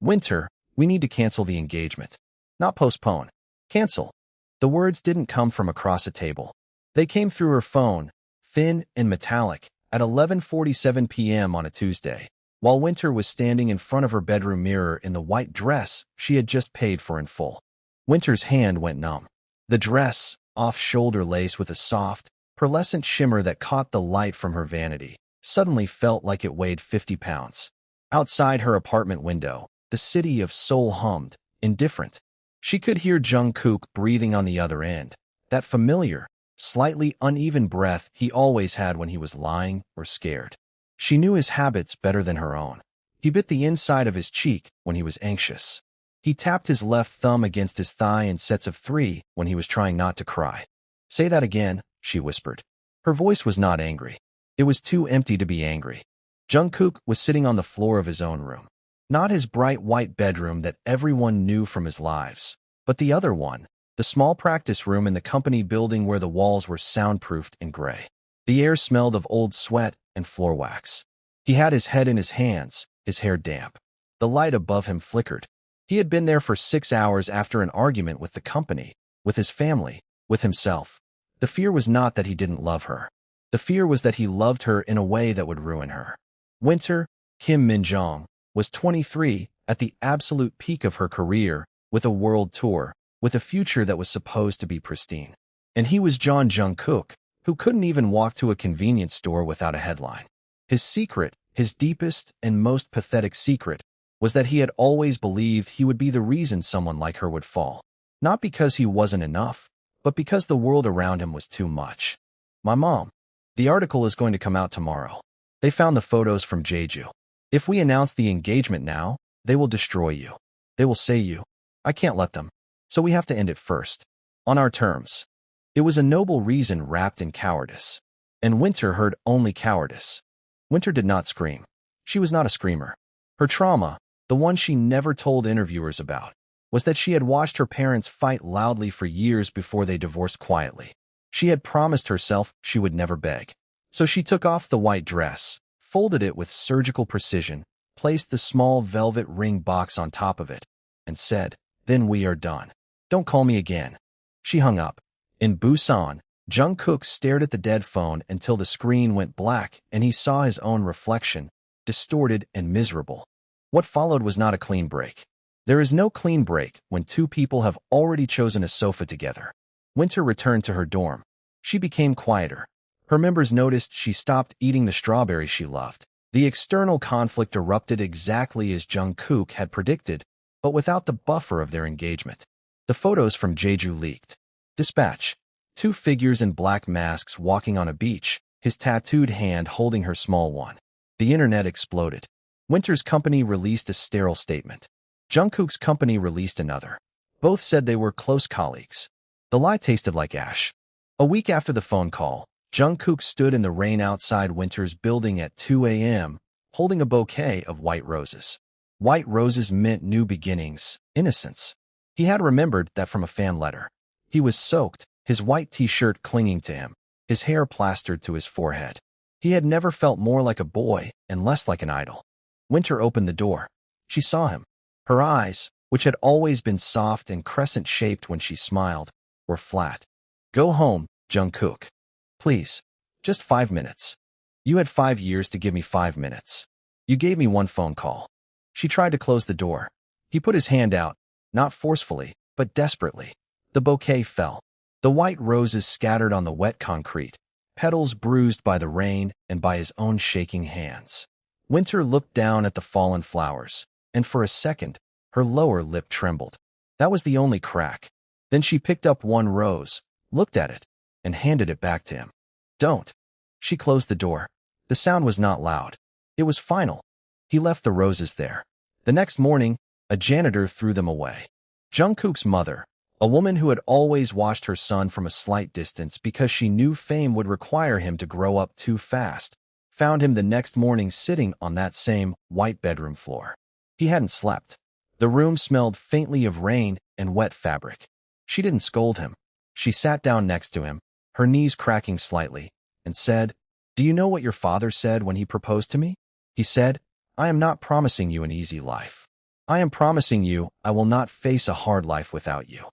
Winter, we need to cancel the engagement. Not postpone. Cancel. The words didn't come from across a table. They came through her phone, thin and metallic, at 11:47 p.m. on a Tuesday, while Winter was standing in front of her bedroom mirror in the white dress she had just paid for in full. Winter's hand went numb. The dress, off-shoulder lace with a soft, pearlescent shimmer that caught the light from her vanity, suddenly felt like it weighed 50 pounds. Outside her apartment window, the city of Seoul hummed, indifferent. She could hear Jungkook breathing on the other end, that familiar, slightly uneven breath he always had when he was lying or scared. She knew his habits better than her own. He bit the inside of his cheek when he was anxious. He tapped his left thumb against his thigh in sets of 3 when he was trying not to cry. "Say that again," she whispered. Her voice was not angry. It was too empty to be angry. Jungkook was sitting on the floor of his own room. Not his bright white bedroom that everyone knew from his lives, but the other one, the small practice room in the company building where the walls were soundproofed in gray. The air smelled of old sweat and floor wax. He had his head in his hands, his hair damp. The light above him flickered. He had been there for 6 hours after an argument with the company, with his family, with himself. The fear was not that he didn't love her. The fear was that he loved her in a way that would ruin her. Winter, Kim Min-jong, was 23, at the absolute peak of her career, with a world tour, with a future that was supposed to be pristine. And he was Jungkook, who couldn't even walk to a convenience store without a headline. His secret, his deepest and most pathetic secret, was that he had always believed he would be the reason someone like her would fall. Not because he wasn't enough, but because the world around him was too much. "My mom. The article is going to come out tomorrow. They found the photos from Jeju. If we announce the engagement now, they will destroy you. They will say you. I can't let them. So we have to end it first. On our terms." It was a noble reason wrapped in cowardice. And Winter heard only cowardice. Winter did not scream. She was not a screamer. Her trauma, the one she never told interviewers about, was that she had watched her parents fight loudly for years before they divorced quietly. She had promised herself she would never beg. So she took off the white dress, folded it with surgical precision, placed the small velvet ring box on top of it, and said, "Then we are done. Don't call me again." She hung up. In Busan, Jungkook stared at the dead phone until the screen went black and he saw his own reflection, distorted and miserable. What followed was not a clean break. There is no clean break when two people have already chosen a sofa together. Winter returned to her dorm. She became quieter. Her members noticed she stopped eating the strawberries she loved. The external conflict erupted exactly as Jungkook had predicted, but without the buffer of their engagement. The photos from Jeju leaked. Dispatch. 2 figures in black masks walking on a beach, his tattooed hand holding her small one. The internet exploded. Winter's company released a sterile statement. Jungkook's company released another. Both said they were close colleagues. The lie tasted like ash. A week after the phone call, Jungkook stood in the rain outside Winter's building at 2 a.m., holding a bouquet of white roses. White roses meant new beginnings, innocence. He had remembered that from a fan letter. He was soaked, his white t-shirt clinging to him, his hair plastered to his forehead. He had never felt more like a boy and less like an idol. Winter opened the door. She saw him. Her eyes, which had always been soft and crescent-shaped when she smiled, were flat. "Go home, Jungkook. Please. Just 5 minutes. You had 5 years to give me 5 minutes. You gave me 1 phone call." She tried to close the door. He put his hand out, not forcefully, but desperately. The bouquet fell. The white roses scattered on the wet concrete, petals bruised by the rain and by his own shaking hands. Winter looked down at the fallen flowers, and for a second, her lower lip trembled. That was the only crack. Then she picked up 1 rose, looked at it, and handed it back to him. "Don't." She closed the door. The sound was not loud. It was final. He left the roses there. The next morning, a janitor threw them away. Jungkook's mother, a woman who had always watched her son from a slight distance because she knew fame would require him to grow up too fast, found him the next morning sitting on that same white bedroom floor. He hadn't slept. The room smelled faintly of rain and wet fabric. She didn't scold him. She sat down next to him, her knees cracking slightly, and said, "Do you know what your father said when he proposed to me? He said, 'I am not promising you an easy life. I am promising you I will not face a hard life without you.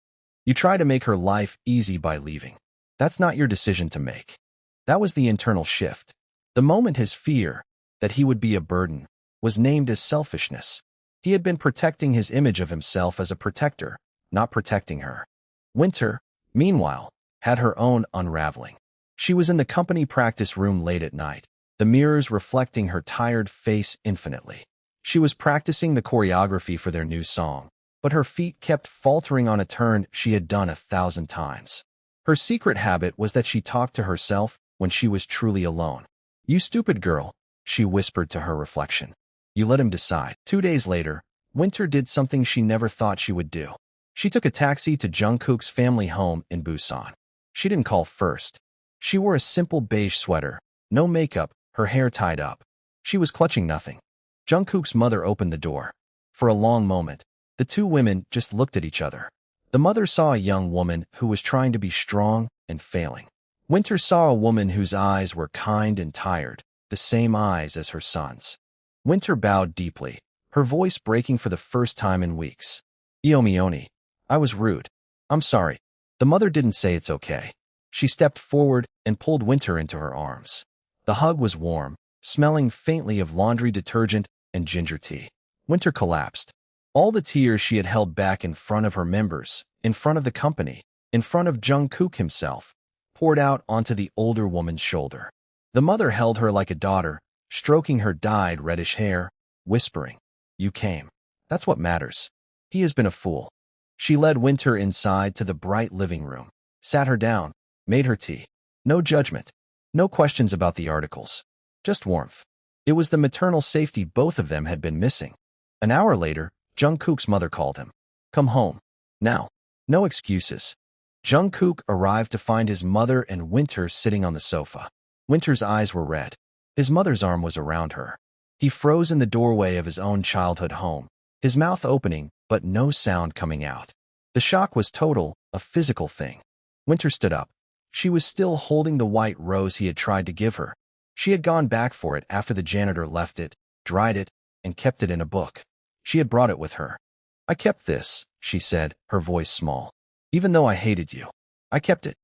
You try to make her life easy by leaving. That's not your decision to make. That was the internal shift. The moment his fear, that he would be a burden, was named as selfishness. He had been protecting his image of himself as a protector, not protecting her. Winter, meanwhile, had her own unraveling. She was in the company practice room late at night, the mirrors reflecting her tired face infinitely. She was practicing the choreography for their new song, but her feet kept faltering on a turn she had done 1,000 times. Her secret habit was that she talked to herself when she was truly alone. "You stupid girl," she whispered to her reflection. "You let him decide." 2 days later, Winter did something she never thought she would do. She took a taxi to Jungkook's family home in Busan. She didn't call first. She wore a simple beige sweater, no makeup, her hair tied up. She was clutching nothing. Jungkook's mother opened the door. For a long moment, the two women just looked at each other. The mother saw a young woman who was trying to be strong and failing. Winter saw a woman whose eyes were kind and tired, the same eyes as her son's. Winter bowed deeply, her voice breaking for the first time in weeks. "Iomioni, I was rude. I'm sorry." The mother didn't say it's okay. She stepped forward and pulled Winter into her arms. The hug was warm, smelling faintly of laundry detergent and ginger tea. Winter collapsed. All the tears she had held back in front of her members, in front of the company, in front of Jungkook himself, poured out onto the older woman's shoulder. The mother held her like a daughter, stroking her dyed reddish hair, whispering, "You came. That's what matters. He has been a fool." She led Winter inside to the bright living room, sat her down, made her tea. No judgment, no questions about the articles, just warmth. It was the maternal safety both of them had been missing. An hour later, Jungkook's mother called him. "Come home. Now." No excuses. Jungkook arrived to find his mother and Winter sitting on the sofa. Winter's eyes were red. His mother's arm was around her. He froze in the doorway of his own childhood home, his mouth opening, but no sound coming out. The shock was total, a physical thing. Winter stood up. She was still holding the white rose he had tried to give her. She had gone back for it after the janitor left it, dried it, and kept it in a book. She had brought it with her. "I kept this," she said, her voice small. "Even though I hated you, I kept it."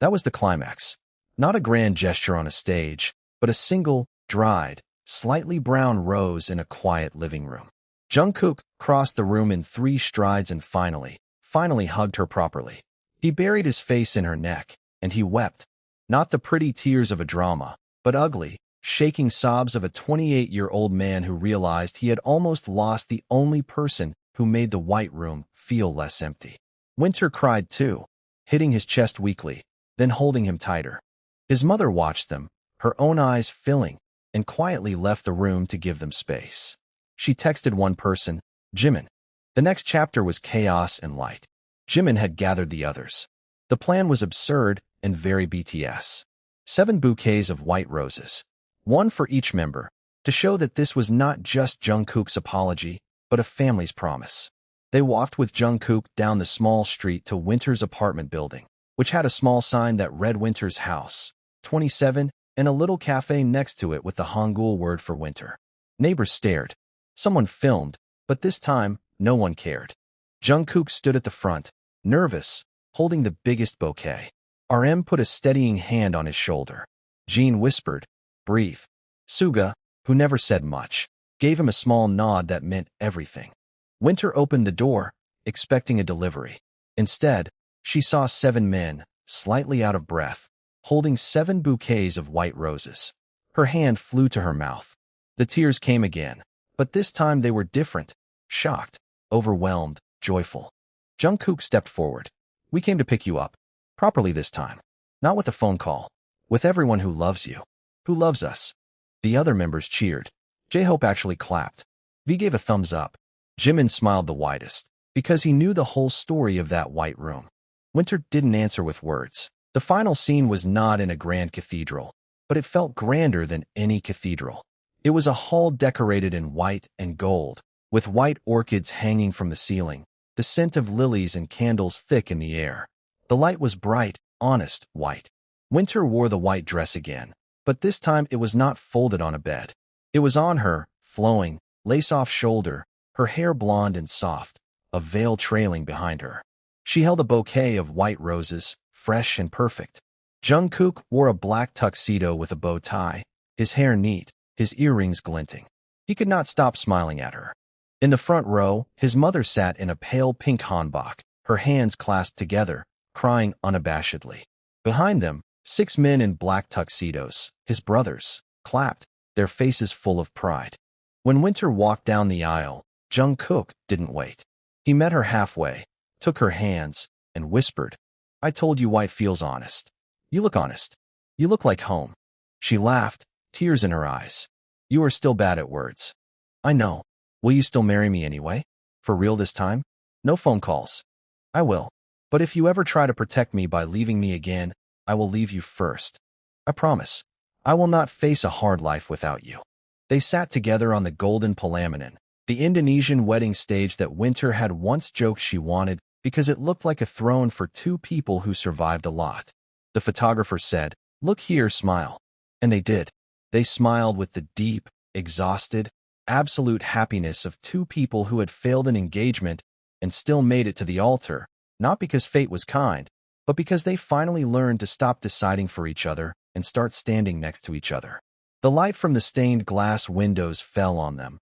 That was the climax. Not a grand gesture on a stage, but a single, dried, slightly brown rose in a quiet living room. Jungkook crossed the room in 3 strides and finally hugged her properly. He buried his face in her neck, and he wept. Not the pretty tears of a drama, but ugly, shaking sobs of a 28-year-old man who realized he had almost lost the only person who made the white room feel less empty. Winter cried too, hitting his chest weakly, then holding him tighter. His mother watched them, her own eyes filling, and quietly left the room to give them space. She texted one person, Jimin. The next chapter was chaos and light. Jimin had gathered the others. The plan was absurd and very BTS. 7 bouquets of white roses, one for each member, to show that this was not just Jungkook's apology, but a family's promise. They walked with Jungkook down the small street to Winter's apartment building, which had a small sign that read Winter's house, 27, and a little cafe next to it with the Hangul word for winter. Neighbors stared. Someone filmed, but this time, no one cared. Jungkook stood at the front, nervous, holding the biggest bouquet. RM put a steadying hand on his shoulder. Jean whispered, "Breathe." Suga, who never said much, gave him a small nod that meant everything. Winter opened the door, expecting a delivery. Instead, she saw 7 men, slightly out of breath, holding 7 bouquets of white roses. Her hand flew to her mouth. The tears came again, but this time they were different, shocked, overwhelmed, joyful. Jungkook stepped forward. "We came to pick you up. Properly this time. Not with a phone call. With everyone who loves you. Who loves us." The other members cheered. J-Hope actually clapped. V gave a thumbs up. Jimin smiled the widest, because he knew the whole story of that white room. Winter didn't answer with words. The final scene was not in a grand cathedral, but it felt grander than any cathedral. It was a hall decorated in white and gold, with white orchids hanging from the ceiling, the scent of lilies and candles thick in the air. The light was bright, honest, white. Winter wore the white dress again, but this time it was not folded on a bed. It was on her, flowing, lace-off shoulder, her hair blonde and soft, a veil trailing behind her. She held a bouquet of white roses, fresh and perfect. Jungkook wore a black tuxedo with a bow tie, his hair neat, his earrings glinting. He could not stop smiling at her. In the front row, his mother sat in a pale pink hanbok, her hands clasped together, crying unabashedly. Behind them, 6 men in black tuxedos, his brothers, clapped, their faces full of pride. When Winter walked down the aisle, Jungkook didn't wait. He met her halfway, took her hands, and whispered, "I told you white feels honest. You look honest. You look like home." She laughed, tears in her eyes. "You are still bad at words." "I know. Will you still marry me anyway? For real this time? No phone calls." "I will. But if you ever try to protect me by leaving me again, I will leave you first. I promise. I will not face a hard life without you." They sat together on the golden pelaminan, the Indonesian wedding stage that Winter had once joked she wanted because it looked like a throne for 2 people who survived a lot. The photographer said, "Look here, smile." And they did. They smiled with the deep, exhausted, absolute happiness of 2 people who had failed an engagement and still made it to the altar, not because fate was kind, but because they finally learned to stop deciding for each other and start standing next to each other. The light from the stained glass windows fell on them,